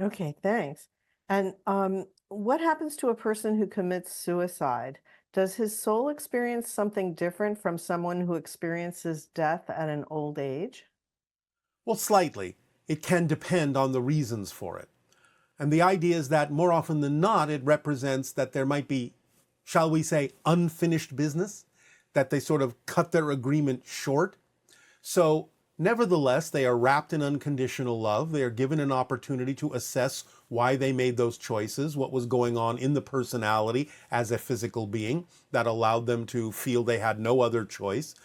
Okay, thanks. And what happens to a person who commits suicide? Does his soul experience something different from someone who experiences death at an old age? Well, slightly. It can depend on the reasons for it. And the idea is that more often than not, it represents that there might be, shall we say, unfinished business, that they sort of cut their agreement short. So, nevertheless, they are wrapped in unconditional love. They are given an opportunity to assess why they made those choices, what was going on in the personality as a physical being that allowed them to feel they had no other choice.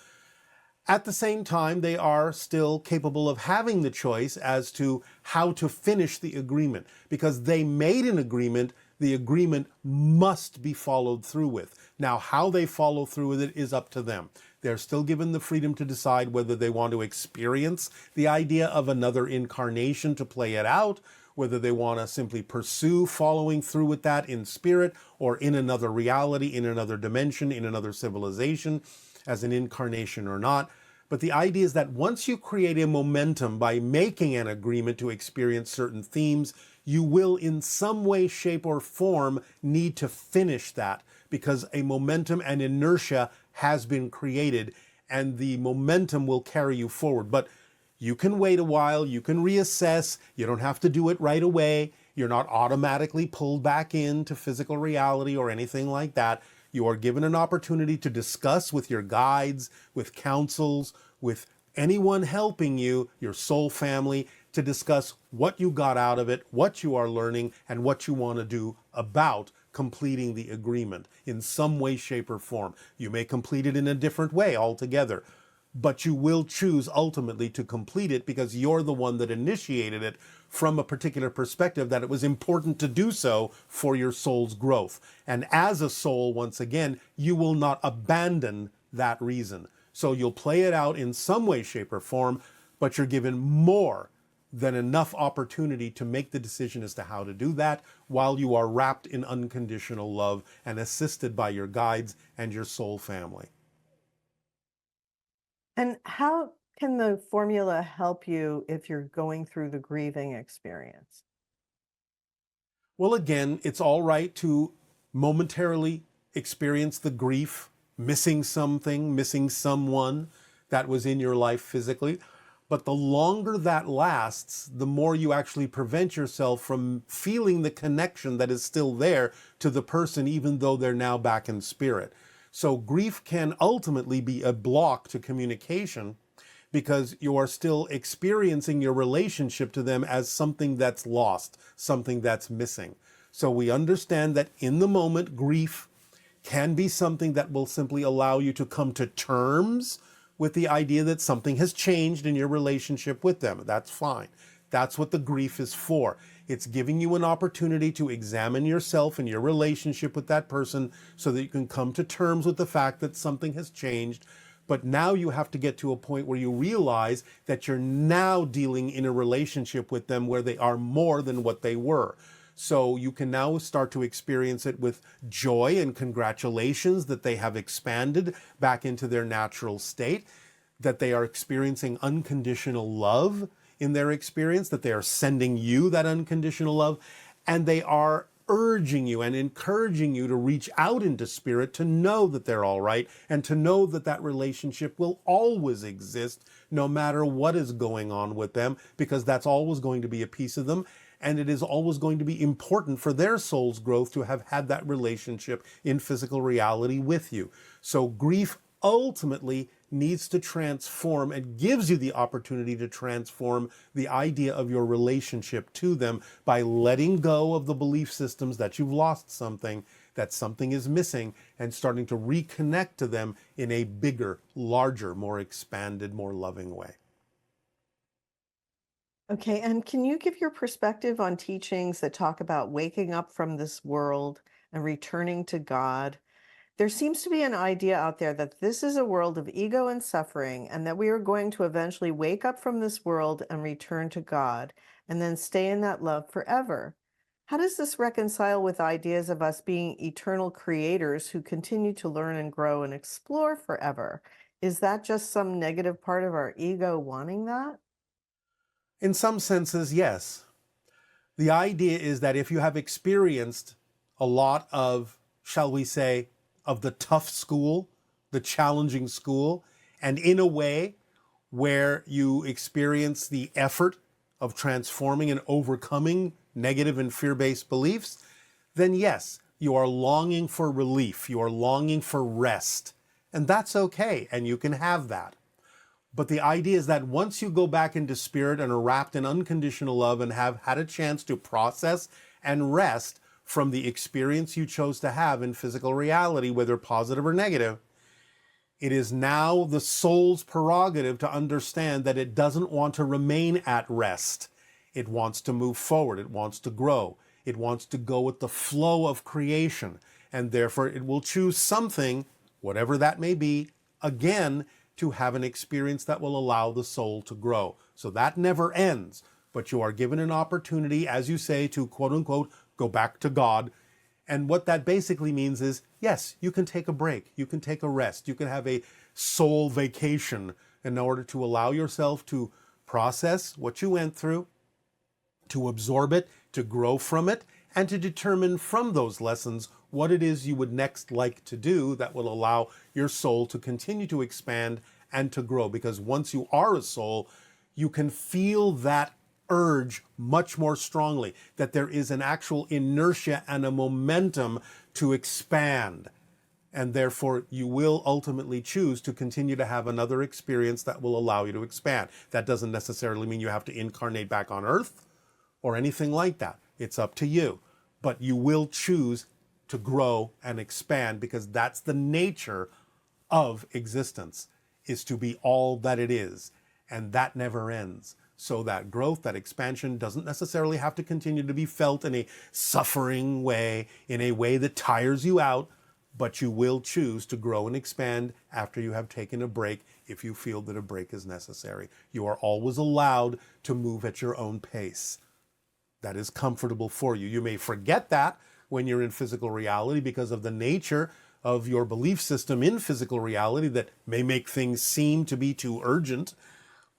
At the same time, they are still capable of having the choice as to how to finish the agreement. Because they made an agreement, the agreement must be followed through with. Now, how they follow through with it is up to them. They're still given the freedom to decide whether they want to experience the idea of another incarnation to play it out, whether they want to simply pursue following through with that in spirit or in another reality, in another dimension, in another civilization, as an incarnation or not. But the idea is that once you create a momentum by making an agreement to experience certain themes, you will in some way, shape, or form need to finish that because a momentum and inertia has been created and the momentum will carry you forward. But you can wait a while, you can reassess, you don't have to do it right away. You're not automatically pulled back into physical reality or anything like that. You are given an opportunity to discuss with your guides, with counsels, with anyone helping you, your soul family, to discuss what you got out of it, what you are learning, and what you want to do about completing the agreement in some way, shape, or form. You may complete it in a different way altogether, but you will choose ultimately to complete it because you're the one that initiated it from a particular perspective that it was important to do so for your soul's growth. And as a soul, once again, you will not abandon that reason. So you'll play it out in some way, shape, or form, but you're given more than enough opportunity to make the decision as to how to do that while you are wrapped in unconditional love and assisted by your guides and your soul family. And how can the formula help you if you're going through the grieving experience? Well, again, it's all right to momentarily experience the grief, missing something, missing someone that was in your life physically. But the longer that lasts, the more you actually prevent yourself from feeling the connection that is still there to the person, even though they're now back in spirit. So grief can ultimately be a block to communication because you are still experiencing your relationship to them as something that's lost, something that's missing. So we understand that in the moment, grief can be something that will simply allow you to come to terms with the idea that something has changed in your relationship with them. That's fine. That's what the grief is for. It's giving you an opportunity to examine yourself and your relationship with that person so that you can come to terms with the fact that something has changed. But now you have to get to a point where you realize that you're now dealing in a relationship with them where they are more than what they were. So you can now start to experience it with joy and congratulations that they have expanded back into their natural state, that they are experiencing unconditional love in their experience, that they are sending you that unconditional love, and they are urging you and encouraging you to reach out into spirit to know that they're all right and to know that that relationship will always exist no matter what is going on with them, because that's always going to be a piece of them. And it is always going to be important for their soul's growth to have had that relationship in physical reality with you. So grief ultimately needs to transform and gives you the opportunity to transform the idea of your relationship to them by letting go of the belief systems that you've lost something, that something is missing, and starting to reconnect to them in a bigger, larger, more expanded, more loving way. Okay, and can you give your perspective on teachings that talk about waking up from this world and returning to God? There seems to be an idea out there that this is a world of ego and suffering, and that we are going to eventually wake up from this world and return to God, and then stay in that love forever. How does this reconcile with ideas of us being eternal creators who continue to learn and grow and explore forever? Is that just some negative part of our ego wanting that? In some senses, yes. The idea is that if you have experienced a lot of, shall we say, of the tough school, the challenging school, and in a way where you experience the effort of transforming and overcoming negative and fear-based beliefs, then yes, you are longing for relief, you are longing for rest, and that's okay, and you can have that. But the idea is that once you go back into spirit and are wrapped in unconditional love and have had a chance to process and rest from the experience you chose to have in physical reality, whether positive or negative, it is now the soul's prerogative to understand that it doesn't want to remain at rest. It wants to move forward. It wants to grow. It wants to go with the flow of creation. And therefore, it will choose something, whatever that may be, again, to have an experience that will allow the soul to grow. So that never ends, but you are given an opportunity, as you say, to quote unquote, go back to God. And what that basically means is, yes, you can take a break, you can take a rest, you can have a soul vacation in order to allow yourself to process what you went through, to absorb it, to grow from it, and to determine from those lessons what it is you would next like to do that will allow your soul to continue to expand and to grow. Because once you are a soul, you can feel that urge much more strongly, that there is an actual inertia and a momentum to expand. And therefore, you will ultimately choose to continue to have another experience that will allow you to expand. That doesn't necessarily mean you have to incarnate back on Earth or anything like that. It's up to you. But you will choose to grow and expand because that's the nature of existence, is to be all that it is. And that never ends. So that growth, that expansion doesn't necessarily have to continue to be felt in a suffering way, in a way that tires you out, but you will choose to grow and expand after you have taken a break if you feel that a break is necessary. You are always allowed to move at your own pace. That is comfortable for you. You may forget that when you're in physical reality because of the nature of your belief system in physical reality that may make things seem to be too urgent.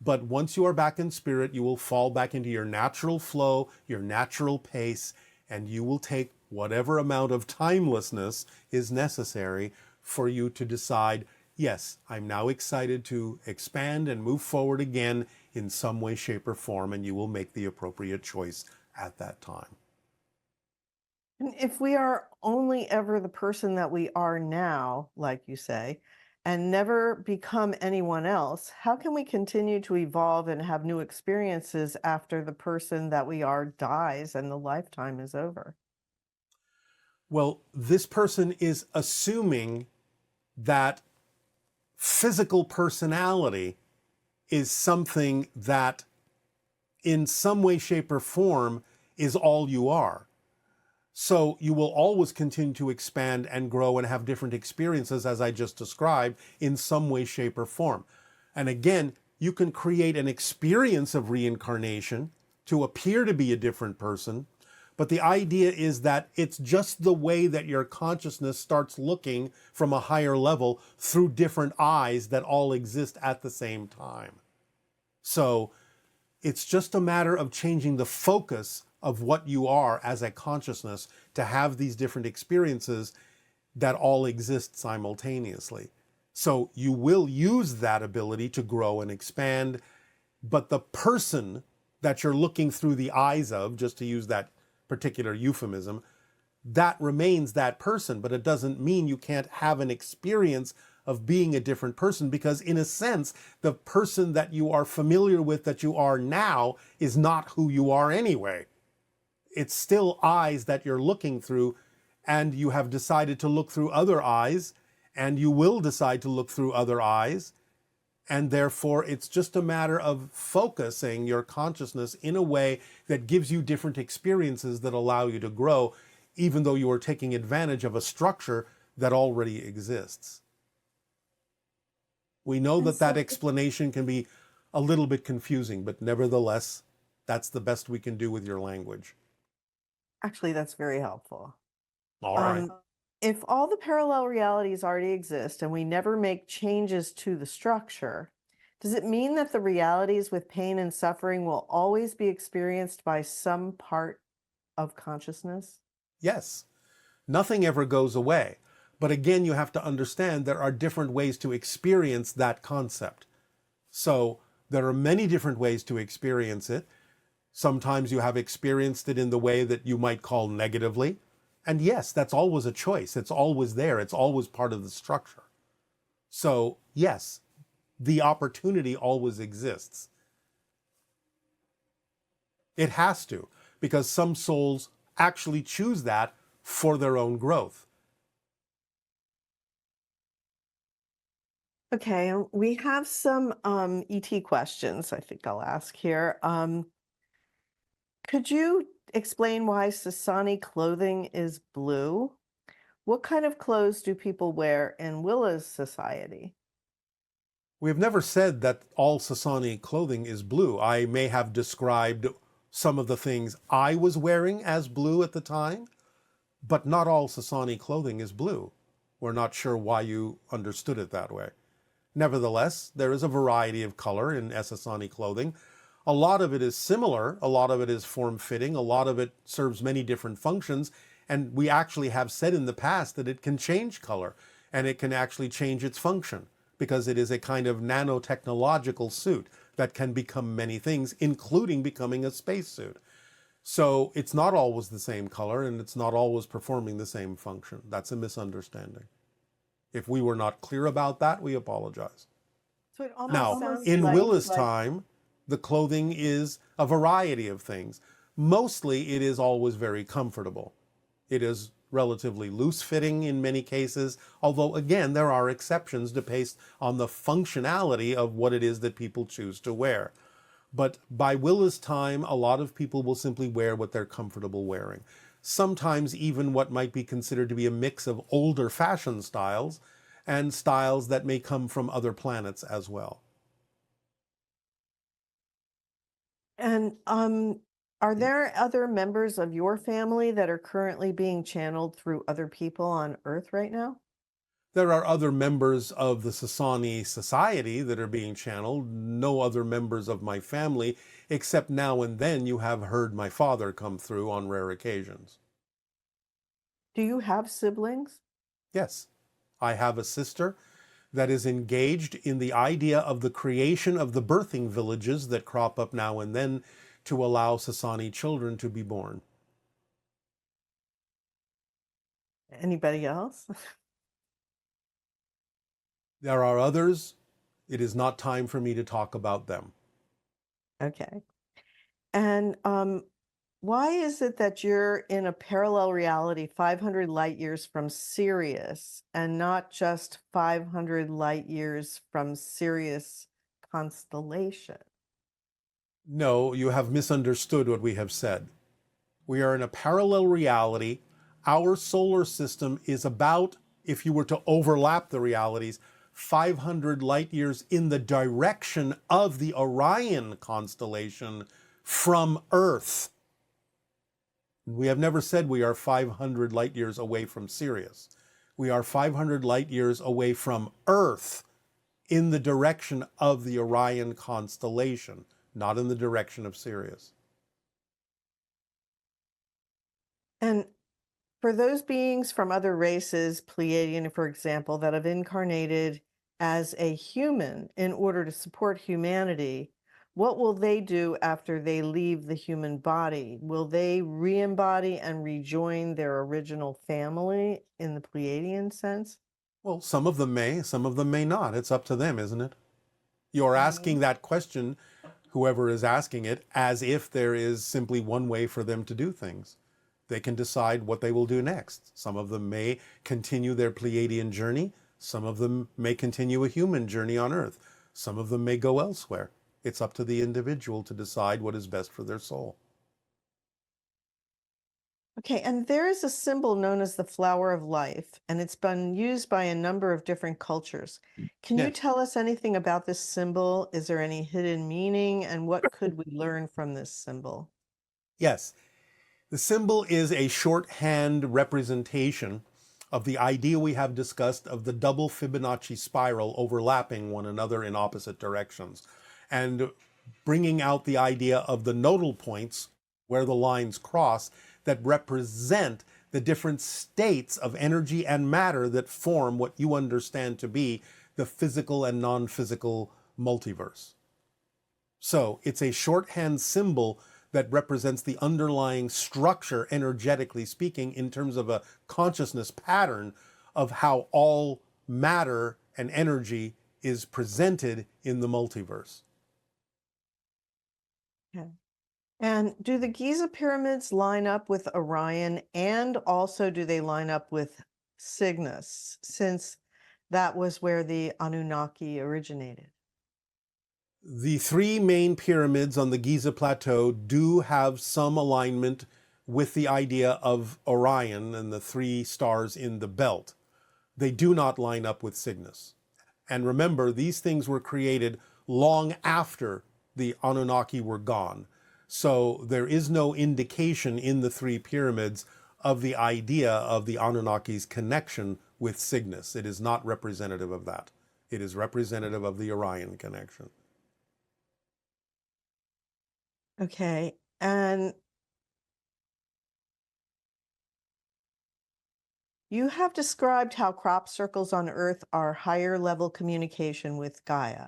But once you are back in spirit, you will fall back into your natural flow, your natural pace, and you will take whatever amount of timelessness is necessary for you to decide, yes, I'm now excited to expand and move forward again in some way, shape, or form, and you will make the appropriate choice at that time. And if we are only ever the person that we are now, like you say, and never become anyone else, how can we continue to evolve and have new experiences after the person that we are dies and the lifetime is over? Well, this person is assuming that physical personality is something that in some way, shape, or form is all you are. So you will always continue to expand and grow and have different experiences, as I just described, in some way, shape, or form. And again, you can create an experience of reincarnation to appear to be a different person, but the idea is that it's just the way that your consciousness starts looking from a higher level through different eyes that all exist at the same time. So it's just a matter of changing the focus of what you are as a consciousness to have these different experiences that all exist simultaneously. So you will use that ability to grow and expand, but the person that you're looking through the eyes of, just to use that particular euphemism, that remains that person, but it doesn't mean you can't have an experience of being a different person, because in a sense, the person that you are familiar with that you are now is not who you are anyway. It's still eyes that you're looking through, and you have decided to look through other eyes, and you will decide to look through other eyes. And therefore, it's just a matter of focusing your consciousness in a way that gives you different experiences that allow you to grow, even though you are taking advantage of a structure that already exists. We know And that that so, explanation can be a little bit confusing, but nevertheless, that's the best we can do with your language. actually, that's very helpful. All right. Um, if all the parallel realities already exist and we never make changes to the structure, does it mean that the realities with pain and suffering will always be experienced by some part of consciousness? Yes, nothing ever goes away. But again, you have to understand there are different ways to experience that concept. So there are many different ways to experience it. Sometimes you have experienced it in the way that you might call negatively. And yes, that's always a choice. It's always there. It's always part of the structure. So yes, the opportunity always exists. It has to, because some souls actually choose that for their own growth. Okay, we have some ET questions I think I'll ask here. Could you explain why Sasani clothing is blue? What kind of clothes do people wear in Willa's society? We have never said that all Sasani clothing is blue. I may have described some of the things I was wearing as blue at the time, but not all Sasani clothing is blue. We're not sure why you understood it that way. Nevertheless, there is a variety of color in Sasani clothing. A lot of it is similar, a lot of it is form-fitting, a lot of it serves many different functions, and we actually have said in the past that it can change color, and it can actually change its function, because it is a kind of nanotechnological suit that can become many things, including becoming a spacesuit. So it's not always the same color, and it's not always performing the same function. That's a misunderstanding. If we were not clear about that, we apologize. So it almost Now, sounds in like Willa's time, the clothing is a variety of things. Mostly, it is always very comfortable. It is relatively loose-fitting in many cases, although, again, there are exceptions based on the functionality of what it is that people choose to wear. But by Willa's time, a lot of people will simply wear what they're comfortable wearing. Sometimes even what might be considered to be a mix of older fashion styles and styles that may come from other planets as well. And are there other members of your family that are currently being channeled through other people on Earth right now? There are other members of the Sasani society that are being channeled, no other members of my family, except now and then you have heard my father come through on rare occasions. Do you have siblings? Yes, I have a sister that is engaged in the idea of the creation of the birthing villages that crop up now and then to allow Sasani children to be born. Anybody else? There are others. It is not time for me to talk about them. Okay. And why is it that you're in a parallel reality 500 light years from Sirius and not just 500 light years from Sirius constellation? No, you have misunderstood what we have said. We are in a parallel reality. Our solar system is about, if you were to overlap the realities, 500 light years in the direction of the Orion constellation from Earth. We have never said we are 500 light years away from Sirius. We are 500 light years away from Earth in the direction of the Orion constellation, not in the direction of Sirius. And for those beings from other races, Pleiadian, for example, that have incarnated as a human in order to support humanity, what will they do after they leave the human body? Will they re-embody and rejoin their original family in the Pleiadian sense? Well, some of them may, some of them may not. It's up to them, isn't it? You're asking that question, whoever is asking it, as if there is simply one way for them to do things. They can decide what they will do next. Some of them may continue their Pleiadian journey. Some of them may continue a human journey on Earth. Some of them may go elsewhere. It's up to the individual to decide what is best for their soul. Okay, and there is a symbol known as the flower of life, and it's been used by a number of different cultures. Can you Yes. tell us anything about this symbol? Is there any hidden meaning, and what could we learn from this symbol? Yes. The symbol is a shorthand representation of the idea we have discussed of the double Fibonacci spiral overlapping one another in opposite directions, and bringing out the idea of the nodal points where the lines cross, that represent the different states of energy and matter that form what you understand to be the physical and non-physical multiverse. So it's a shorthand symbol that represents the underlying structure, energetically speaking, in terms of a consciousness pattern of how all matter and energy is presented in the multiverse. Okay. And do the Giza pyramids line up with Orion, and also do they line up with Cygnus, since that was where the Anunnaki originated? The three main pyramids on the Giza Plateau do have some alignment with the idea of Orion and the three stars in the belt. They do not line up with Cygnus. And remember, these things were created long after the Anunnaki were gone. So there is no indication in the three pyramids of the idea of the Anunnaki's connection with Cygnus. It is not representative of that. It is representative of the Orion connection. Okay. And you have described how crop circles on Earth are higher level communication with Gaia.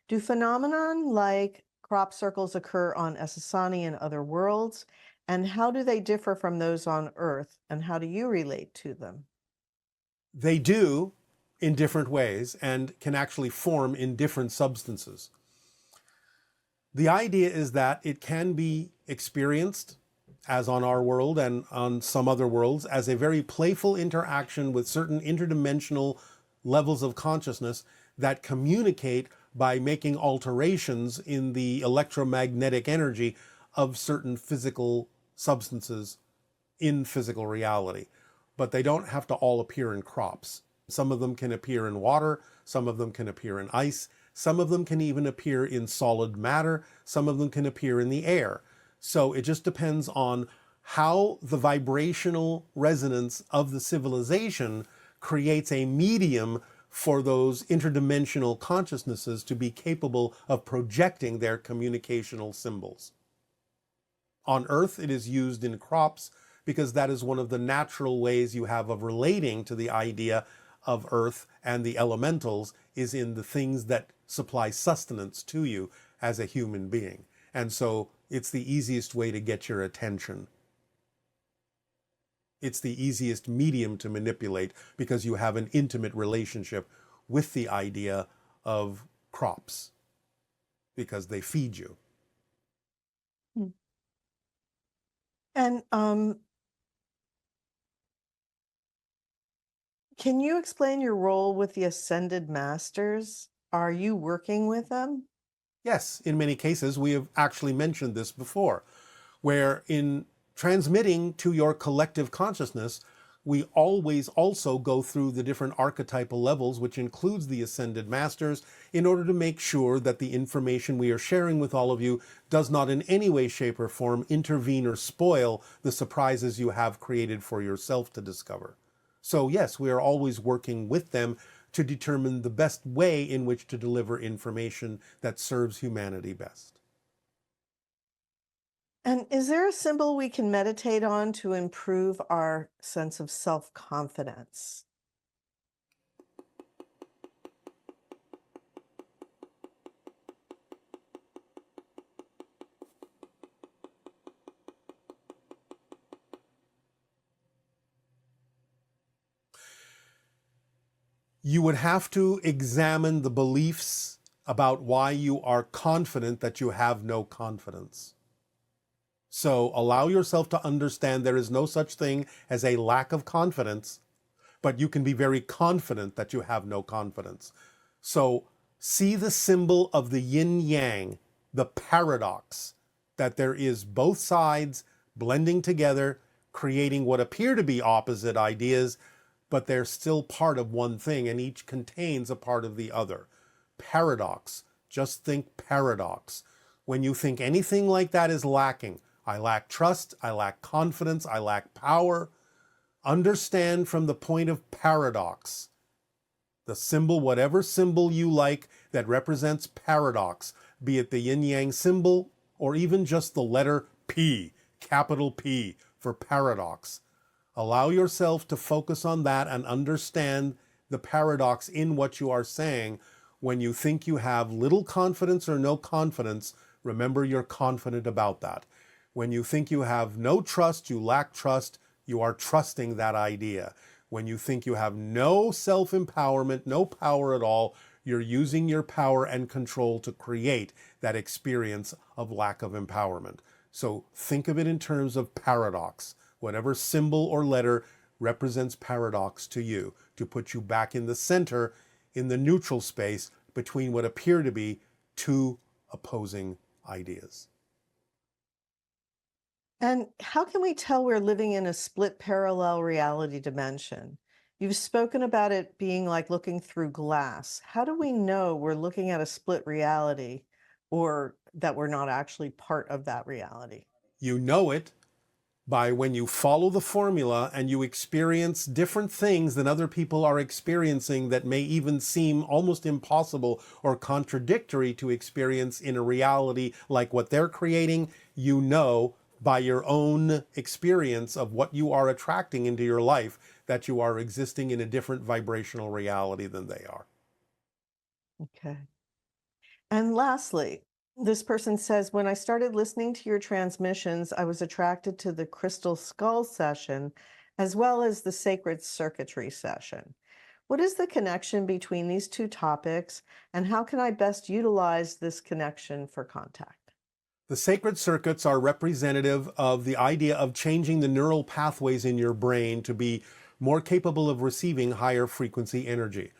Do phenomenon like crop circles occur on Essassani and other worlds? And how do they differ from those on Earth? And how do you relate to them? They do in different ways and can actually form in different substances. The idea is that it can be experienced, as on our world and on some other worlds, as a very playful interaction with certain interdimensional levels of consciousness that communicate by making alterations in the electromagnetic energy of certain physical substances in physical reality. But they don't have to all appear in crops. Some of them can appear in water, some of them can appear in ice, some of them can even appear in solid matter, some of them can appear in the air. So it just depends on how the vibrational resonance of the civilization creates a medium for those interdimensional consciousnesses to be capable of projecting their communicational symbols. On Earth, it is used in crops because that is one of the natural ways you have of relating to the idea of Earth and the elementals, is in the things that supply sustenance to you as a human being. And so it's the easiest way to get your attention. It's the easiest medium to manipulate because you have an intimate relationship with the idea of crops because they feed you. Hmm. And can you explain your role with the Ascended Masters? Are you working with them? Yes, in many cases, we have actually mentioned this before, where in transmitting to your collective consciousness, we always also go through the different archetypal levels, which includes the Ascended Masters, in order to make sure that the information we are sharing with all of you does not in any way, shape, or form intervene or spoil the surprises you have created for yourself to discover. So yes, we are always working with them to determine the best way in which to deliver information that serves humanity best. And is there a symbol we can meditate on to improve our sense of self-confidence? You would have to examine the beliefs about why you are confident that you have no confidence. So allow yourself to understand there is no such thing as a lack of confidence, but you can be very confident that you have no confidence. So see the symbol of the yin yang, the paradox, that there is both sides blending together, creating what appear to be opposite ideas, but they're still part of one thing, and each contains a part of the other. Paradox. Just think paradox. When you think anything like that is lacking, I lack trust, I lack confidence, I lack power, understand from the point of paradox. The symbol, whatever symbol you like that represents paradox, be it the yin-yang symbol or even just the letter P, capital P for paradox. Allow yourself to focus on that and understand the paradox in what you are saying. When you think you have little confidence or no confidence, remember you're confident about that. When you think you have no trust, you lack trust, you are trusting that idea. When you think you have no self-empowerment, no power at all, you're using your power and control to create that experience of lack of empowerment. So think of it in terms of paradox. Whatever symbol or letter represents paradox to you, to put you back in the center, in the neutral space between what appear to be two opposing ideas. And how can we tell we're living in a split parallel reality dimension? You've spoken about it being like looking through glass. How do we know we're looking at a split reality or that we're not actually part of that reality? You know it by when you follow the formula and you experience different things than other people are experiencing that may even seem almost impossible or contradictory to experience in a reality like what they're creating. You know by your own experience of what you are attracting into your life that you are existing in a different vibrational reality than they are. Okay. And lastly, this person says, when I started listening to your transmissions, I was attracted to the crystal skull session as well as the sacred circuitry session. What is the connection between these two topics, and how can I best utilize this connection for contact? The sacred circuits are representative of the idea of changing the neural pathways in your brain to be more capable of receiving higher frequency energy.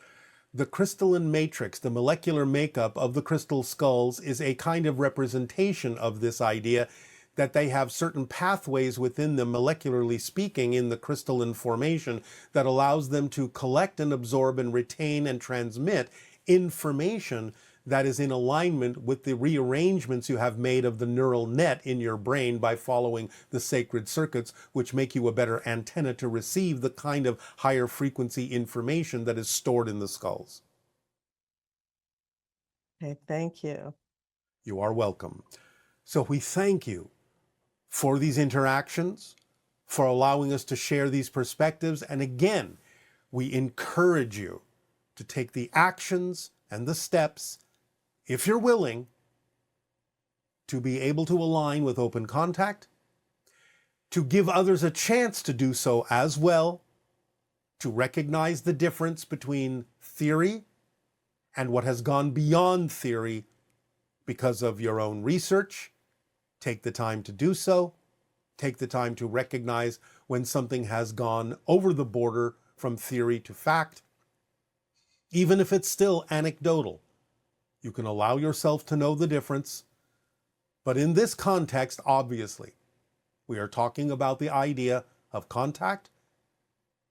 The crystalline matrix, the molecular makeup of the crystal skulls, is a kind of representation of this idea that they have certain pathways within them, molecularly speaking, in the crystalline formation that allows them to collect and absorb and retain and transmit information that is in alignment with the rearrangements you have made of the neural net in your brain by following the sacred circuits, which make you a better antenna to receive the kind of higher frequency information that is stored in the skulls. Okay, thank you. You are welcome. So we thank you for these interactions, for allowing us to share these perspectives. And again, we encourage you to take the actions and the steps, if you're willing, to be able to align with open contact, to give others a chance to do so as well, to recognize the difference between theory and what has gone beyond theory because of your own research. Take the time to do so. Take the time to recognize when something has gone over the border from theory to fact. Even if it's still anecdotal, you can allow yourself to know the difference. But in this context, obviously, we are talking about the idea of contact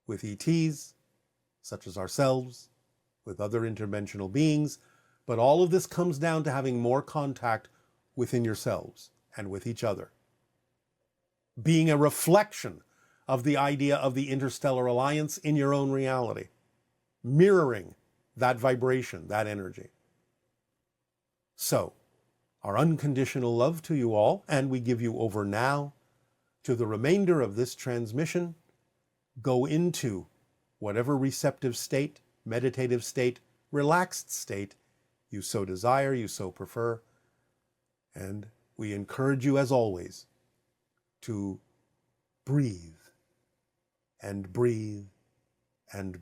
with ETs, such as ourselves, with other interdimensional beings. But all of this comes down to having more contact within yourselves and with each other. Being a reflection of the idea of the interstellar alliance in your own reality. Mirroring that vibration, that energy. So, our unconditional love to you all, and we give you over now to the remainder of this transmission. Go into whatever receptive state, meditative state, relaxed state you so desire, you so prefer. And we encourage you, as always, to breathe and breathe and